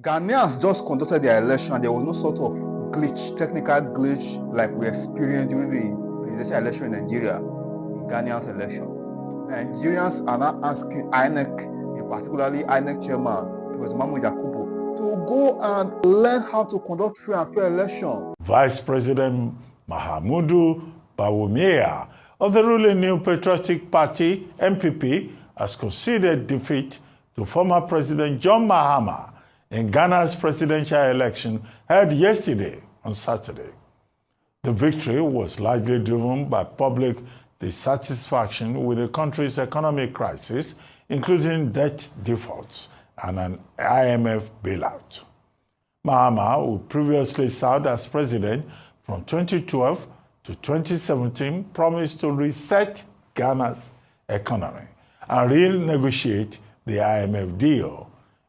Ghanaians just conducted their election and there was no sort of glitch, technical glitch like we experienced during the presidential election in Nigeria, Ghanaians election. Nigerians are now asking INEC, particularly INEC chairman, Professor Momodu to go and learn how to conduct free and fair election. Vice President Momodu of the ruling New Patriotic Party, NPP, has conceded defeat to former President John Mahama in Ghana's presidential election held yesterday on Saturday. The victory was largely driven by public dissatisfaction with the country's economic crisis, including debt defaults and an IMF bailout. Mahama, who previously served as president from 2012 to 2017, promised to reset Ghana's economy and renegotiate the IMF deal.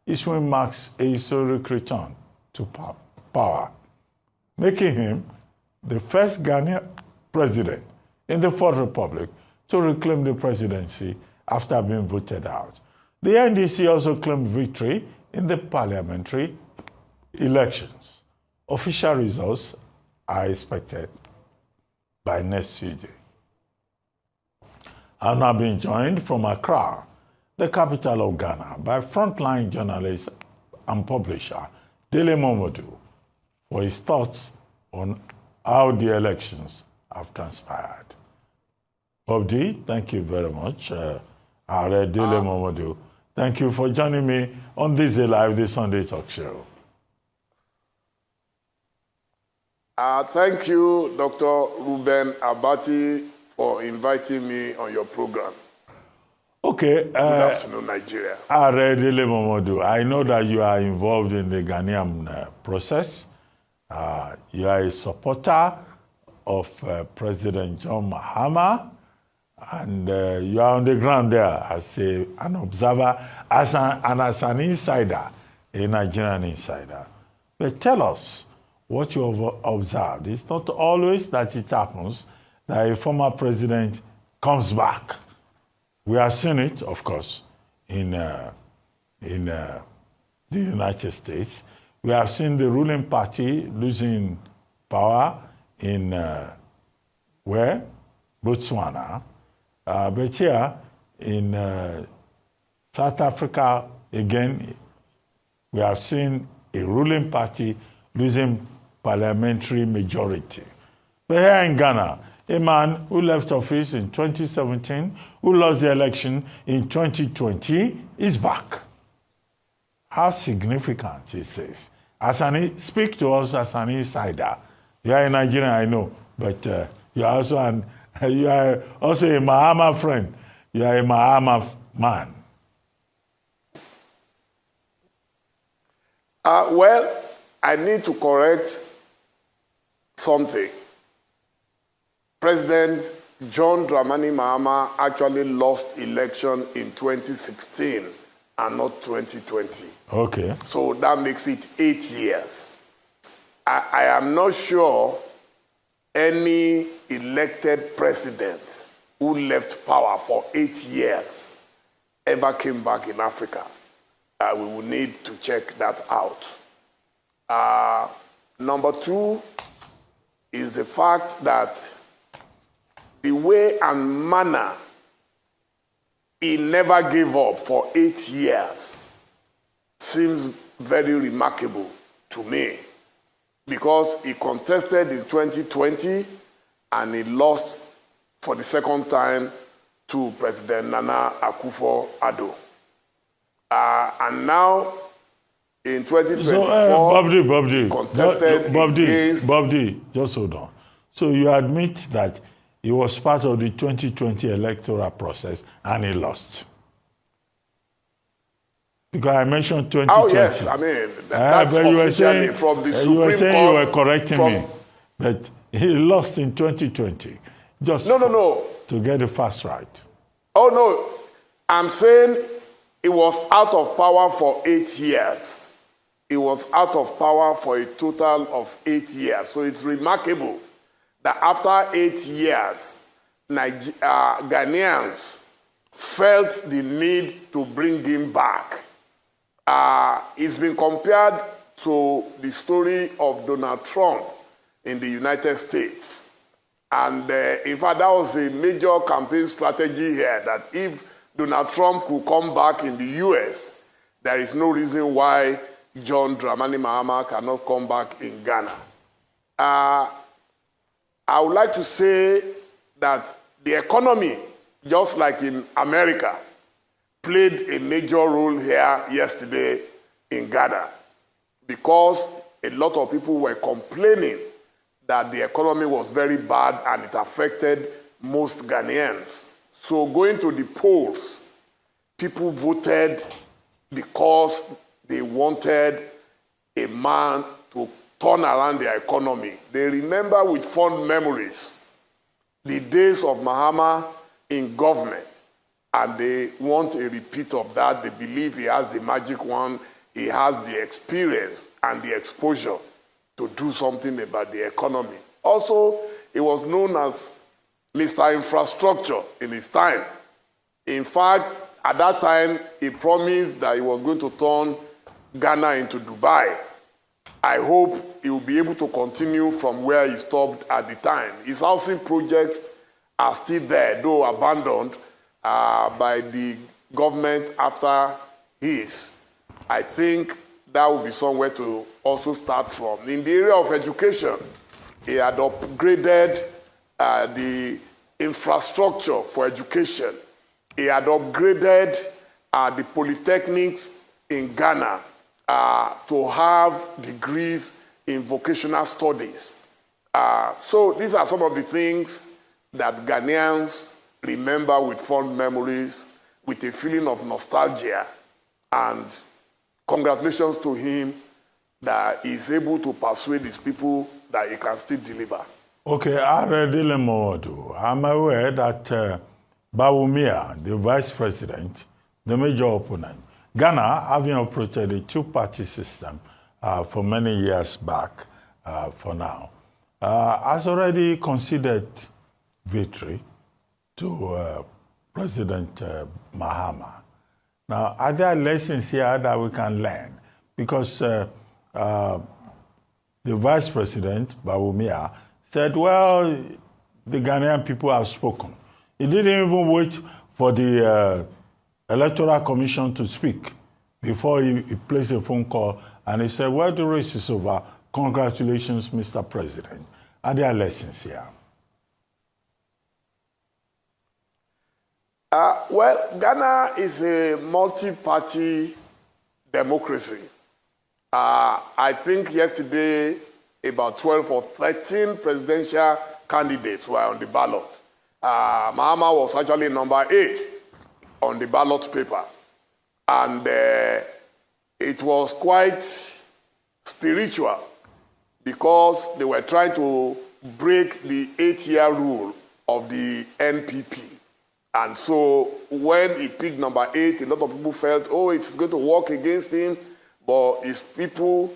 This win marks a historic return to power, making him the first Ghanaian president in the Fourth Republic to reclaim the presidency after being voted out. The NDC also claimed victory in the parliamentary elections. Official results are expected by next Tuesday. I'm now being joined from Accra, the capital of Ghana, by frontline journalist and publisher Dele Momodu for his thoughts on how the elections have transpired. Bobdi, thank you very much. Dele Momodu, thank you for joining me on this Live, this Sunday talk show. Thank you, Dr. Ruben Abati, for inviting me on your program. Okay. Good afternoon, Nigeria. Dele Momodu, I know that you are involved in the Ghanaian process. You are a supporter of President John Mahama, and you are on the ground there as an observer, as an insider, a Nigerian insider. But tell us what you have observed. It's not always that it happens that a former president comes back. We have seen it, of course, in the United States. We have seen the ruling party losing power in where? Botswana. But here in South Africa, again, we have seen a ruling party losing parliamentary majority. But here in Ghana, a man who left office in 2017, who lost the election in 2020, is back. How significant is this? Speak to us as an insider. You are a Nigerian, I know, but you are also a Mahama friend. You are a Mahama man. Well, I need to correct something. President John Dramani Mahama actually lost election in 2016 and not 2020. Okay. So that makes it 8 years. I am not sure any elected president who left power for 8 years ever came back in Africa. We will need to check that out. Number two is the fact that the way and manner he never gave up for 8 years seems very remarkable to me, because he contested in 2020 and he lost for the second time to President Nana Akufo-Addo. And now in 2024, he contested against... Bobdi, just hold on. So you admit that he was part of the 2020 electoral process and he lost? Because I mentioned 2020. Oh, yes. I mean, that's officially from the Supreme Court. You were saying you were correcting me. But he lost in 2020. Just No. To get the facts right. Oh, no. I'm saying he was out of power for 8 years. He was out of power for a total of 8 years. So it's remarkable that after 8 years, Ghanaians felt the need to bring him back It's been compared to the story of Donald Trump in the United States. And in fact, that was a major campaign strategy here, that if Donald Trump could come back in the US, there is no reason why John Dramani Mahama cannot come back in Ghana. I would like to say that the economy, just like in America, played a major role here yesterday in Ghana, because a lot of people were complaining that the economy was very bad and it affected most Ghanaians. So going to the polls, people voted because they wanted a man to turn around their economy. They remember with fond memories the days of Mahama in government, and they want a repeat of that. They believe he has the magic wand, he has the experience and the exposure to do something about the economy. Also, he was known as Mr. Infrastructure in his time. In fact, at that time, he promised that he was going to turn Ghana into Dubai. I hope he will be able to continue from where he stopped at the time. His housing projects are still there, though abandoned by the government after his. I think that would be somewhere to also start from. In the area of education, he had upgraded the infrastructure for education. He had upgraded the polytechnics in Ghana to have degrees in vocational studies. So these are some of the things that Ghanaians remember with fond memories, with a feeling of nostalgia, and congratulations to him that he's able to persuade his people that he can still deliver. Okay, Dele Momodu, I'm aware that Bawumia, the vice president, the major opponent, Ghana, having operated a two-party system for many years back for now, has already conceded victory to President Mahama. Now, are there lessons here that we can learn? Because the vice president, Bawumia, said, well, the Ghanaian people have spoken. He didn't even wait for the Electoral Commission to speak before he placed a phone call, and he said, well, the race is over. Congratulations, Mr. President. Are there lessons here? Well, Ghana is a multi-party democracy. I think yesterday about 12 or 13 presidential candidates were on the ballot. Mahama was actually number 8 on the ballot paper. And it was quite spiritual because they were trying to break the 8-year rule of the NPP. And so when he picked number 8, a lot of people felt, oh, it's going to work against him. But his people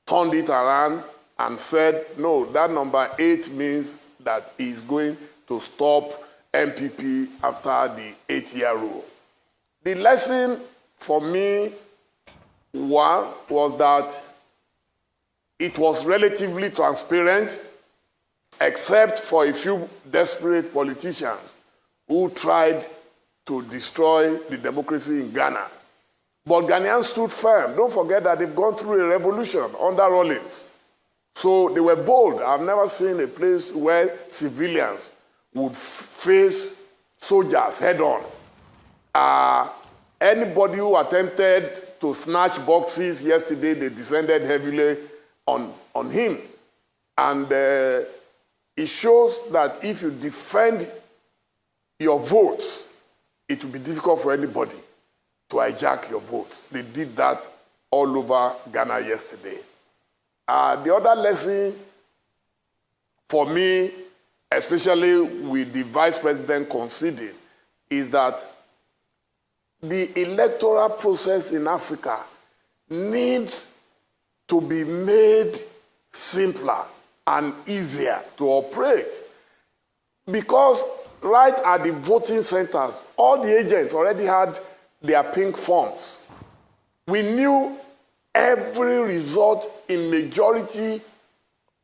turned it around and said, no, that number 8 means that he's going to stop NPP after the 8-year rule. The lesson for me, one, was that it was relatively transparent, except for a few desperate politicians who tried to destroy the democracy in Ghana. But Ghanaians stood firm. Don't forget that they've gone through a revolution under Rawlings. So they were bold. I've never seen a place where civilians would face soldiers head on. Anybody who attempted to snatch boxes yesterday, they descended heavily on him. And it shows that if you defend your votes, it will be difficult for anybody to hijack your votes. They did that all over Ghana yesterday. The other lesson for me, especially with the vice president conceding, is that the electoral process in Africa needs to be made simpler and easier to operate. Because right at the voting centers, all the agents already had their pink forms. We knew every result in majority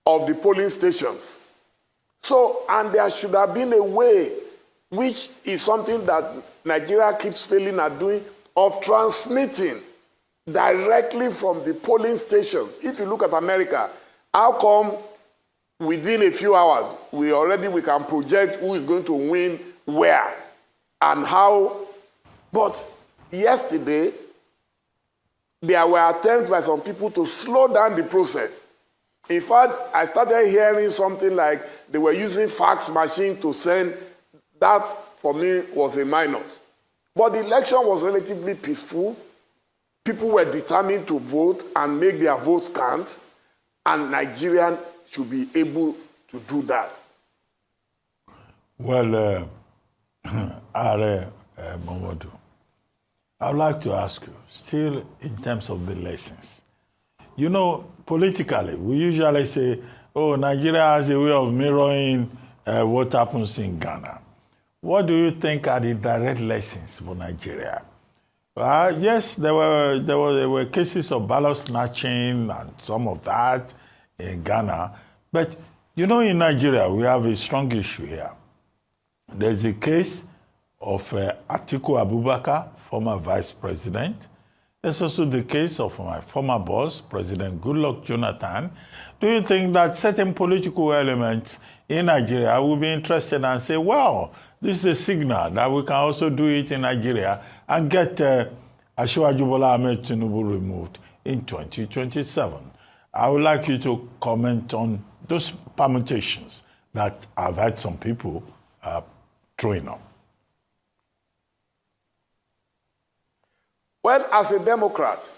of the polling stations. So, and there should have been a way, which is something that Nigeria keeps failing at doing, of transmitting directly from the polling stations. If you look at America, how come within a few hours, we can project who is going to win where and how? But yesterday, there were attempts by some people to slow down the process. In fact, I started hearing something like they were using fax machine to send. That, for me, was a minus. But the election was relatively peaceful. People were determined to vote and make their votes count, and Nigerians should be able to do that. Well, Momodu, I'd like to ask you, still in terms of the lessons. You know, politically, we usually say, oh, Nigeria has a way of mirroring what happens in Ghana. What do you think are the direct lessons for Nigeria? Yes, there were cases of ballot snatching and some of that in Ghana. But, you know, in Nigeria, we have a strong issue here. There's a case of Atiku Abubakar, former vice president. There's also the case of my former boss, President Goodluck Jonathan. Do you think that certain political elements in Nigeria will be interested and say, well, this is a signal that we can also do it in Nigeria and get Asue Ighodalo Martin Amaewhule removed in 2027? I would like you to comment on those permutations that I've had some people throwing up. Well, as a Democrat,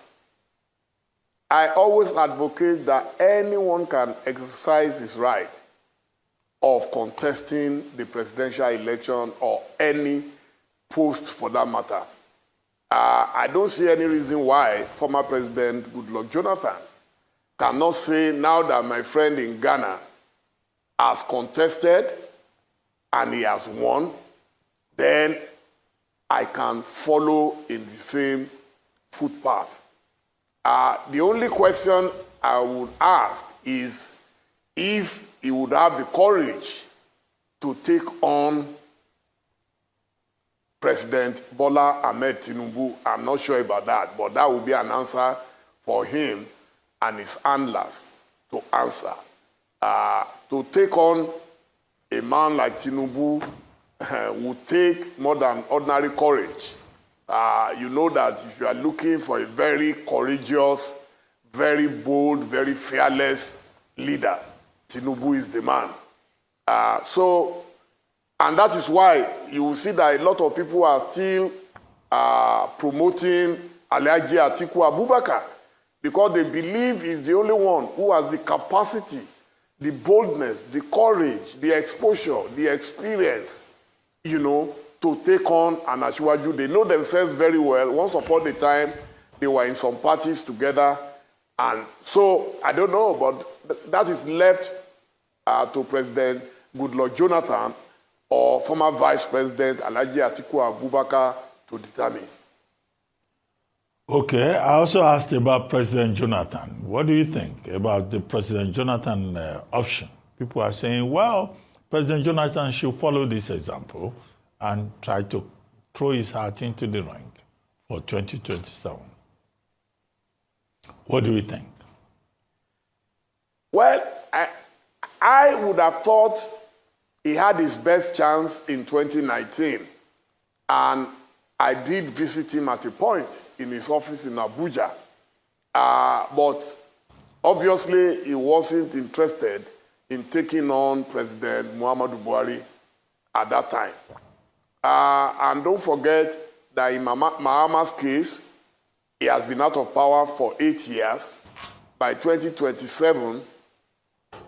I always advocate that anyone can exercise his right of contesting the presidential election or any post for that matter. I don't see any reason why former President Goodluck Jonathan cannot say, now that my friend in Ghana has contested and he has won, then I can follow in the same footpath. The only question I would ask is if he would have the courage to take on President Bola Ahmed Tinubu. I'm not sure about that, but that would be an answer for him and his handlers to answer. To take on a man like Tinubu would take more than ordinary courage. You know that if you are looking for a very courageous, very bold, very fearless leader, Tinubu is the man. And that is why you will see that a lot of people are still promoting Alhaji Atiku Abubakar, because they believe he's the only one who has the capacity, the boldness, the courage, the exposure, the experience, you know, to take on an Asiwaju. They know themselves very well. Once upon a time, they were in some parties together. And so, I don't know, but that is left to President Goodluck Jonathan or former Vice President Alhaji Atiku Abubakar to determine. Okay, I also asked about President Jonathan. What do you think about the President Jonathan option? People are saying, well, President Jonathan should follow this example and try to throw his heart into the ring for 2027. What do you think? Well, I would have thought he had his best chance in 2019. And I did visit him at a point in his office in Abuja. But obviously, he wasn't interested in taking on President Muhammadu Buhari at that time. And don't forget that in Mahama's case, he has been out of power for 8 years. By 2027,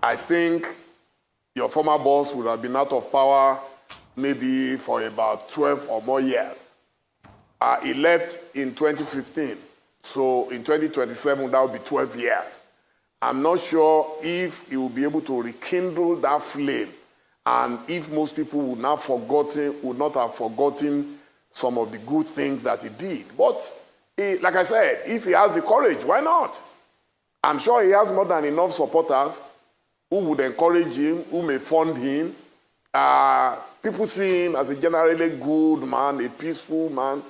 I think your former boss would have been out of power maybe for about 12 or more years. He left in 2015. So in 2027, that will be 12 years. I'm not sure if he will be able to rekindle that flame, and if most people would not have forgotten some of the good things that he did. But like I said, if he has the courage, why not? I'm sure he has more than enough supporters who would encourage him, who may fund him. People see him as a generally good man, a peaceful man.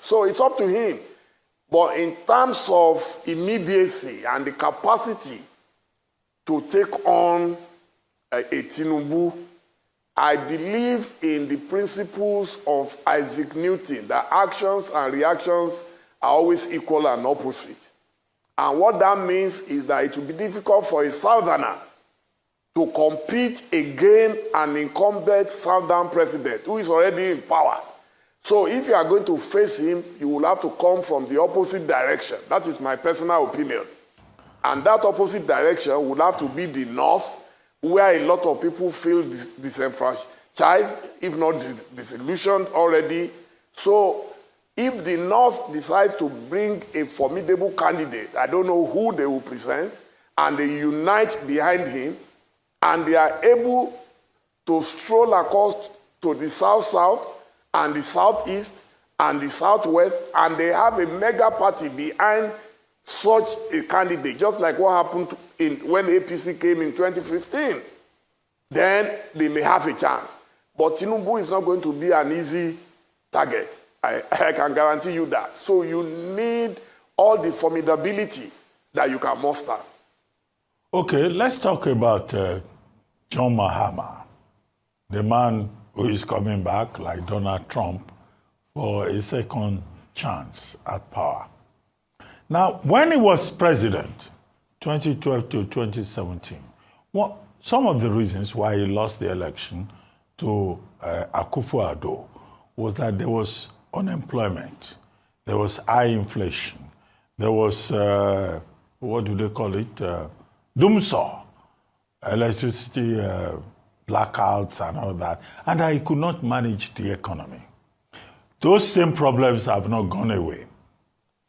So it's up to him. But in terms of immediacy and the capacity to take on a Tinubu, I believe in the principles of Isaac Newton, that actions and reactions are always equal and opposite. And what that means is that it will be difficult for a southerner to compete against an incumbent southern president who is already in power. So if you are going to face him, you will have to come from the opposite direction. That is my personal opinion. And that opposite direction would have to be the north, where a lot of people feel disenfranchised, if not disillusioned already. So if the north decides to bring a formidable candidate, I don't know who they will present, and they unite behind him, and they are able to stroll across to the south-south and the southeast and the southwest, and they have a mega party behind such a candidate, just like what happened when APC came in 2015, then they may have a chance. But Tinubu is not going to be an easy target. I can guarantee you that. So you need all the formidability that you can muster. Okay, let's talk about John Mahama, the man who is coming back, like Donald Trump, for a second chance at power. Now, when he was president, 2012 to 2017, some of the reasons why he lost the election to Akufo-Addo was that there was unemployment, there was high inflation, there was, what do they call it, doomsaw, electricity blackouts and all that, and he could not manage the economy. Those same problems have not gone away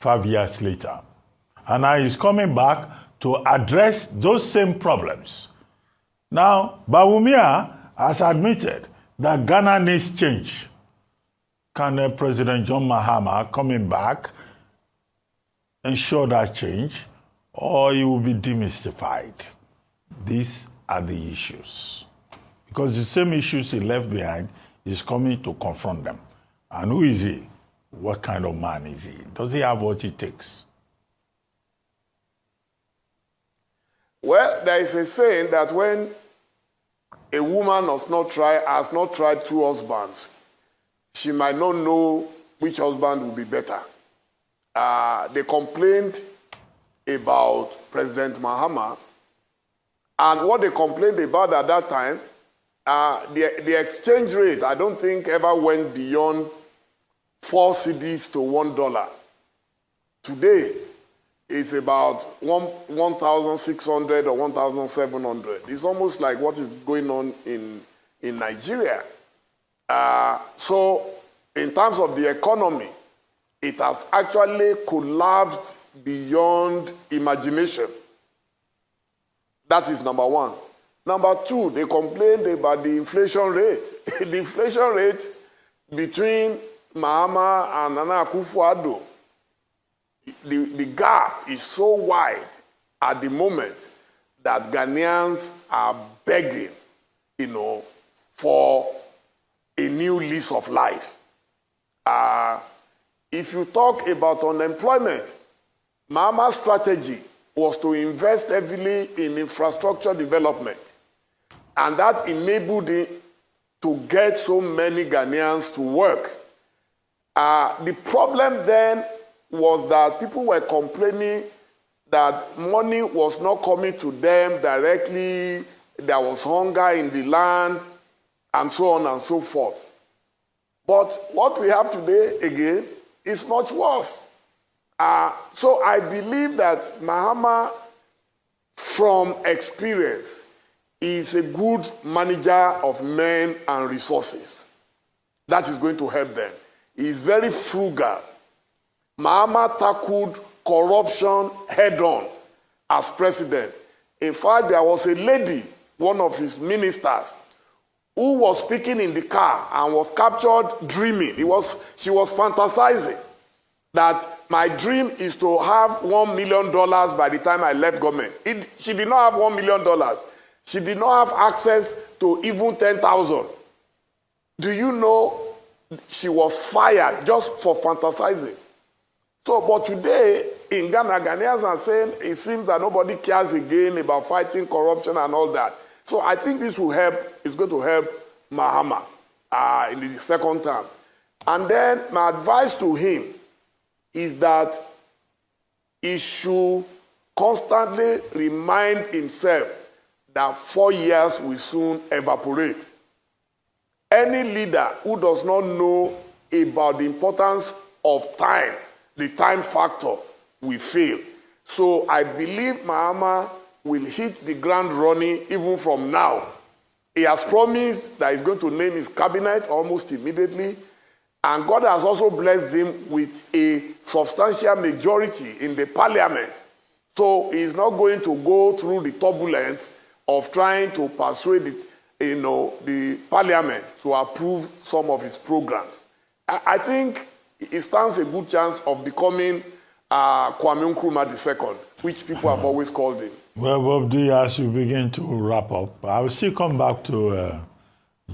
5 years later. And now he's coming back to address those same problems. Now, Bawumia has admitted that Ghana needs change. Can President John Mahama coming back ensure that change, or he will be demystified? These are the issues. Because the same issues he left behind, he's coming to confront them. And who is he? What kind of man is he? Does he have what it takes? Well, there is a saying that when a woman has not tried two husbands, she might not know which husband will be better. They complained about President Mahama, and what they complained about at that time, the exchange rate, I don't think ever went beyond 4 cedis to $1. Today, it's about 1,600 or 1,700. It's almost like what is going on in Nigeria. So, in terms of the economy, it has actually collapsed beyond imagination. That is number one. Number two, they complained about the inflation rate. The inflation rate between Mahama and Nana Akufo-Addo, the gap is so wide at the moment that Ghanaians are begging, for a new lease of life. If you talk about unemployment, Mahama's strategy was to invest heavily in infrastructure development. And that enabled him to get so many Ghanaians to work. The problem then was that people were complaining that money was not coming to them directly, there was hunger in the land, and so on and so forth. But what we have today, again, is much worse. So I believe that Mahama, from experience, is a good manager of men and resources. That is going to help them. He is very frugal. Mahama tackled corruption head-on as president. In fact, there was a lady, one of his ministers, who was speaking in the car and was captured dreaming. She was fantasizing that my dream is to have $1 million by the time I left government. She did not have $1 million. She did not have access to even 10,000. Do you know she was fired just for fantasizing? So, but today in Ghana, Ghanaians are saying it seems that nobody cares again about fighting corruption and all that. So I think this will help, it's going to help Mahama in the second term. And then my advice to him is that he should constantly remind himself that 4 years will soon evaporate. Any leader who does not know about the importance of time, the time factor, will fail. So I believe Mahama will hit the ground running even from now. He has promised that he's going to name his cabinet almost immediately. And God has also blessed him with a substantial majority in the parliament. So he's not going to go through the turbulence of trying to persuade the parliament to approve some of his programs. I think he stands a good chance of becoming Kwame Nkrumah II, which people have always called him. Well, Bob, as we begin to wrap up, I will still come back to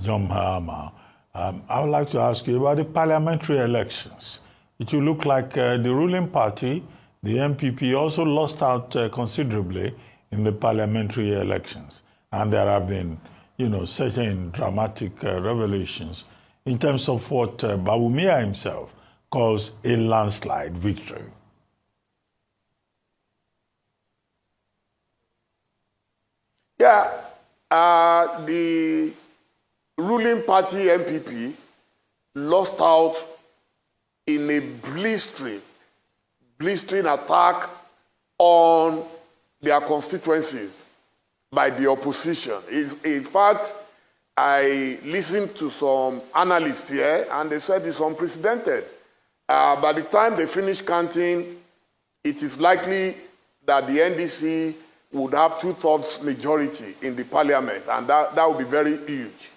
John Mahama. I would like to ask you about the parliamentary elections. It will look like the ruling party, the MPP, also lost out considerably in the parliamentary elections. And there have been, certain dramatic revelations in terms of what Bawumia himself calls a landslide victory. Yeah, the ruling party MPP lost out in a blistering attack on their constituencies by the opposition. In fact, I listened to some analysts here, and they said it's unprecedented. By the time they finish counting, it is likely that the NDC would have 2/3 majority in the parliament, and that would be very huge.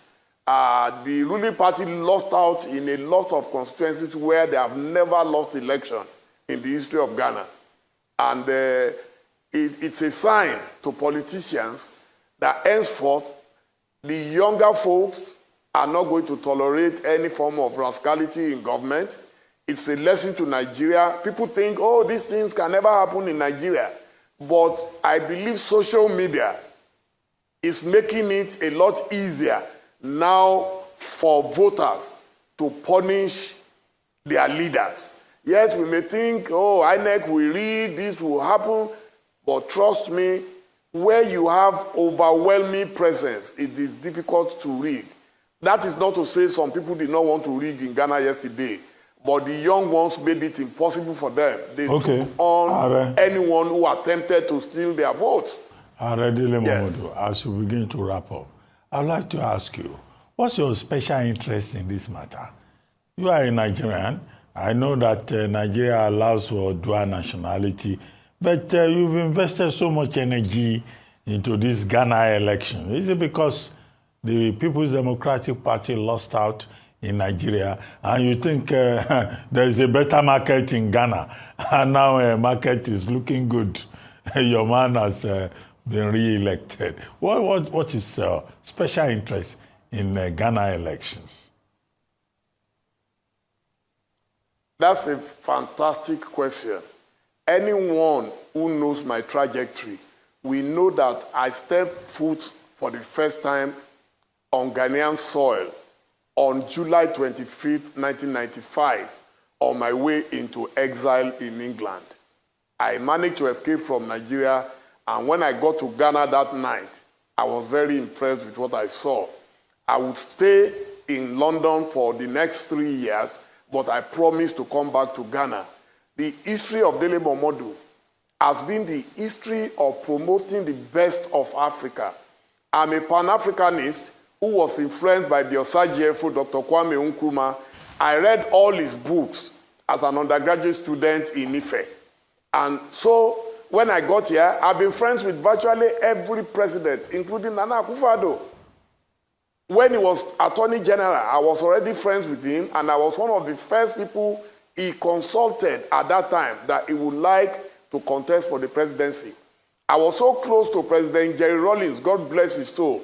The ruling party lost out in a lot of constituencies where they have never lost election in the history of Ghana. And it's a sign to politicians that henceforth the younger folks are not going to tolerate any form of rascality in government. It's a lesson to Nigeria. People think, oh, these things can never happen in Nigeria. But I believe social media is making it a lot easier now for voters to punish their leaders. Yes, we may think, oh, INEC will read, this will happen, but trust me, where you have overwhelming presence, it is difficult to read. That is not to say some people did not want to read in Ghana yesterday, but the young ones made it impossible for them. They took on anyone who attempted to steal their votes. Dele, Momodu, as we begin to wrap up, I'd like to ask you, what's your special interest in this matter? You are a Nigerian. I know that Nigeria allows for dual nationality, but you've invested so much energy into this Ghana election. Is it because the People's Democratic Party lost out in Nigeria, and you think there is a better market in Ghana, and now market is looking good? Your man has been re-elected. What is special interest in Ghana elections? That's a fantastic question. Anyone who knows my trajectory, we know that I stepped foot for the first time on Ghanaian soil on July 25th, 1995, on my way into exile in England. I managed to escape from Nigeria, and when I got to Ghana that night, I was very impressed with what I saw. I would stay in London for the next 3 years, but I promised to come back to Ghana. The history of Dele Momodu has been the history of promoting the best of Africa. I'm a Pan-Africanist who was influenced by the Osagefo, Dr. Kwame Nkrumah. I read all his books as an undergraduate student in Ife. And so when I got here, I've been friends with virtually every president, including Nana Akufo-Addo. When he was Attorney General, I was already friends with him, and I was one of the first people he consulted at that time that he would like to contest for the presidency. I was so close to President Jerry Rawlings, God bless his soul,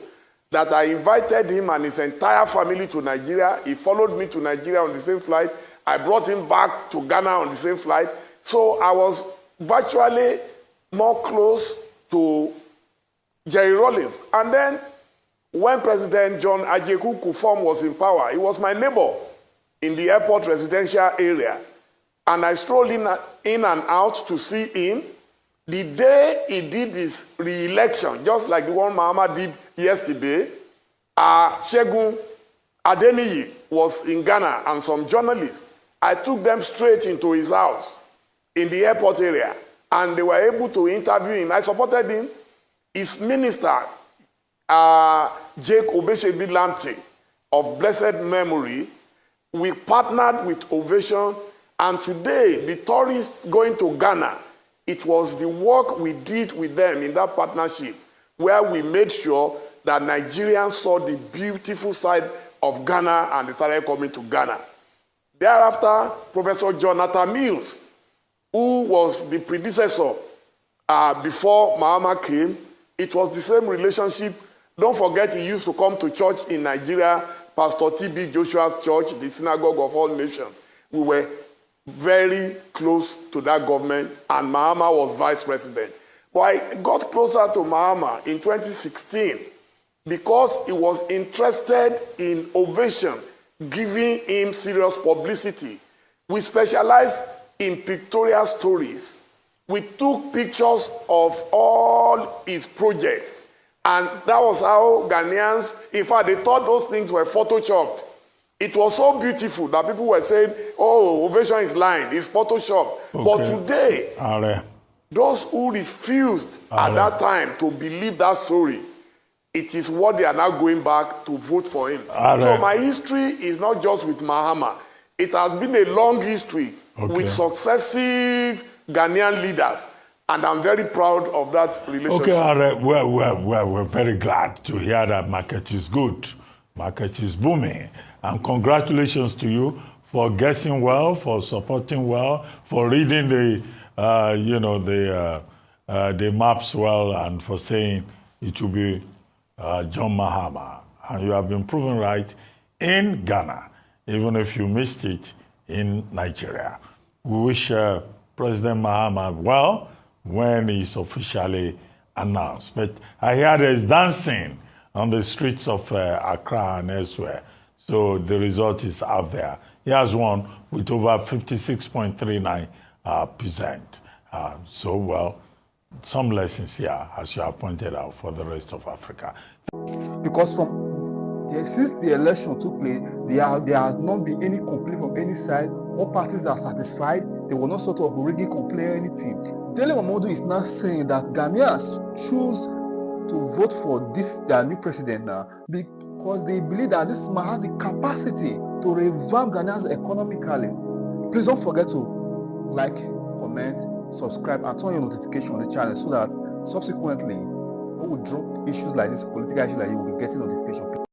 that I invited him and his entire family to Nigeria. He followed me to Nigeria on the same flight. I brought him back to Ghana on the same flight. So I was virtually more close to Jerry Rawlings. And then when President John Ajeku Kufom was in power, he was my neighbor in the airport residential area. And I strolled in and out to see him. The day he did his re-election, just like the one Mahama did yesterday, Segun Adeniyi was in Ghana and some journalists. I took them straight into his house in the airport area, and they were able to interview him. I supported him. His minister, Jake Obeshebi Lamte, of blessed memory, we partnered with Ovation, and today the tourists going to Ghana, it was the work we did with them in that partnership where we made sure that Nigerians saw the beautiful side of Ghana and they started coming to Ghana. Thereafter, Professor Jonathan Mills, who was the predecessor before Mahama came, it was the same relationship. Don't forget, he used to come to church in Nigeria, Pastor T.B. Joshua's church, the Synagogue of All Nations. We were very close to that government, and Mahama was vice president. But I got closer to Mahama in 2016 because he was interested in Ovation, giving him serious publicity. We specialized in pictorial stories. We took pictures of all his projects, and that was how Ghanaians, in fact, they thought those things were photoshopped. It was so beautiful that people were saying, oh, Ovation is lying, it's photoshopped. Okay. But today, those who refused at that time to believe that story, it is what they are now going back to vote for him. So my history is not just with Mahama. It has been a long history with successive Ghanaian leaders. And I'm very proud of that relationship. Okay, we're very glad to hear that market is good. Market is booming. And congratulations to you for guessing well, for supporting well, for reading the maps well, and for saying it will be John Mahama. And you have been proven right in Ghana, even if you missed it in Nigeria. We wish President Mahama well when he's officially announced. But I hear there's dancing on the streets of Accra and elsewhere. So the result is out there. He has won with over 56.39%. So, well, some lessons here, as you have pointed out, for the rest of Africa. Because since the election took place, there has not been any complaint from any side. All parties are satisfied. There were no sort of rigging complaint or anything. Dele Momodu is now saying that Ghanaians choose to vote for their new president now because they believe that this man has the capacity to revamp Ghana's economically. Please don't forget to like, comment, subscribe, and turn your notification on the channel so that subsequently when we drop issues like this, political issues like you will be getting notification.